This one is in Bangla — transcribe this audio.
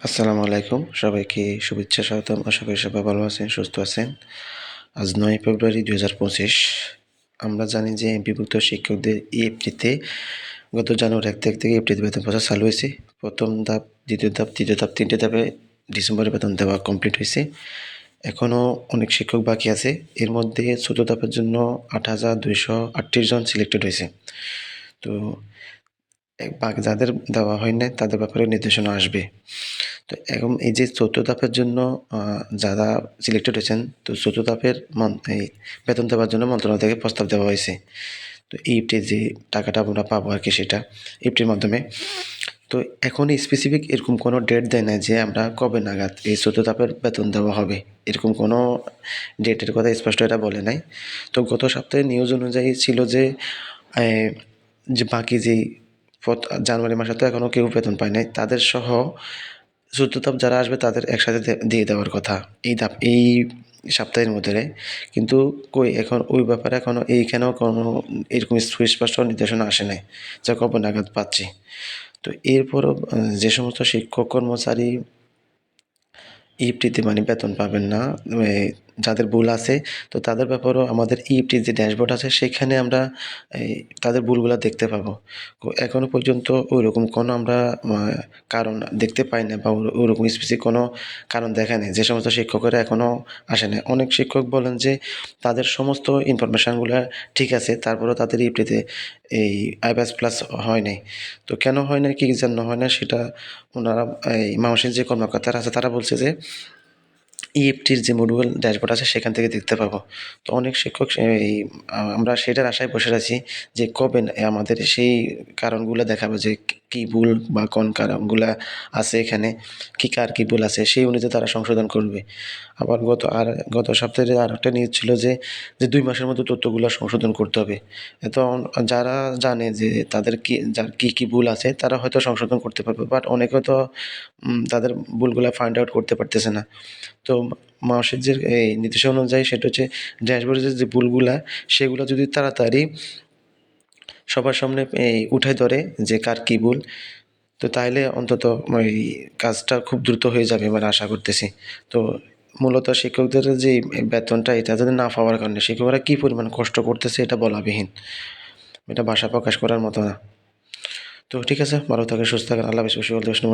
আসসালামু আলাইকুম, সবাইকে শুভেচ্ছা স্বাগতম। আশা করি সবাই ভালো আছেন, সুস্থ আছেন। আজ ৯ ফেব্রুয়ারি ২০২৫। আমরা জানি যে এমপিভুক্ত শিক্ষকদের এপ্রিতে গত জানুয়ারি ১ তারিখ থেকে এপ্রিল বেতন প্রচার চালু হয়েছে। প্রথম ধাপ, দ্বিতীয় ধাপ, তৃতীয় ধাপ, ৩টে ধাপে ডিসেম্বরে বেতন দেওয়া কমপ্লিট হয়েছে। এখনও অনেক শিক্ষক বাকি আছে। এর মধ্যে চতুর্থ ধাপের জন্য ৮,২৩৮ জন সিলেক্টেড হয়েছে। তো বাকি যাদের দেওয়া হয় নাই তাদের ব্যাপারে নির্দেশনা আসবে। তো এখন এই যে চতুর্থ ধাপের জন্য যারা সিলেক্টেড হয়েছেন, তো চতুর্থ ধাপের এই বেতন দেওয়ার জন্য মন্ত্রণালয় থেকে প্রস্তাব দেওয়া হয়েছে। তো ইফটির যে টাকাটা আমরা পাবো আর কি, সেটা ইফটির মাধ্যমে। তো এখন স্পেসিফিক এরকম কোনো ডেট দেয় না যে আমরা কবে নাগাদ এই চতুর্থ ধাপের বেতন দেওয়া হবে, এরকম কোনো ডেটের কথা স্পষ্ট এটা বলে নাই। তো গত সপ্তাহে নিউজ অনুযায়ী ছিল যে যে বাকি যেই জানুয়ারি মাসে তো এখনও কেউ বেতন পায় নাই, তাদের সহ চতুর্থ ধাপ যারা আসবে তাদের একসাথে দিয়ে দেওয়ার কথা এই সপ্তাহের মধ্যে। কিন্তু কই এখন ওই ব্যাপারে এখনও এইখানেও কোনো এরকম সুস্পষ্ট নির্দেশনা আসে নাই যা কবে নাগাদ পাচ্ছি। তো এরপরও যে সমস্ত শিক্ষক কর্মচারী ইএফটিতে মানে বেতন পাবেন না, যাদের ভুল আছে, তো তাদের ব্যাপারেও আমাদের ইএফটির যে ড্যাশবোর্ড আছে সেখানে আমরা এই তাদের ভুলগুলা দেখতে পাবো। এখনো পর্যন্ত ওইরকম কোনো আমরা কারণ দেখতে পাই না, বা ওরকম স্পেসিফিক কোনো কারণ দেখায় নাই যে সমস্ত শিক্ষকেরা এখনও আসে নাই। অনেক শিক্ষক বলেন যে তাদের সমস্ত ইনফরমেশনগুলা ঠিক আছে, তারপরেও তাদের ইএফটিতে এই আইব্যাস প্লাস হয় নাই। তো কেন হয় না, কী জন্য হয় না, সেটা ওনারা এই ময়মনসিংহের যে কর্মকর্তারা আছে তারা বলছে যে ইএফটির যে মডিউল ড্যাশবোর্ড আছে সেখান থেকে দেখতে পাবো। তো অনেক শিক্ষক এই আমরা সেটার আশায় বসে আছি যে কবে আমাদের সেই কারণগুলো দেখাবে, যে কী ভুল বা কোন কারণগুলা আছে এখানে, কার কী ভুল আছে, সেই অনুযায়ী তারা সংশোধন করবে। আবার গত সপ্তাহে আরেকটা নিউজ ছিল যে ২ মাসের মধ্যে তথ্যগুলো সংশোধন করতে হবে। তো যারা জানে যে তাদের যার কী ভুল আছে তারা হয়তো সংশোধন করতে পারবে, বাট অনেকে হয়তো তাদের ভুলগুলা ফাইন্ড আউট করতে পারতেছে না। তো মাসের যে এই নির্দেশনা অনুযায়ী সেটা হচ্ছে ড্যাশবোর্ডের যে ভুলগুলা সেগুলো যদি তাড়াতাড়ি সবার সামনে উঠায় ধরে যে কার কী ভুল, তো তাইলে অন্তত ওই কাজটা খুব দ্রুত হয়ে যাবে বলে আশা করতেছি। তো মূলত শিক্ষকদের যে বেতনটা এটা যদি না পাওয়ার কারণে শিক্ষকরা কী পরিমাণ কষ্ট করতেছে এটা বলাবিহীন, এটা ভাষা প্রকাশ করার মতো না। তো ঠিক আছে, ভালো থাকেন, সুস্থ থাকেন, আল্লাহ হাফেজ। Wish you all the best.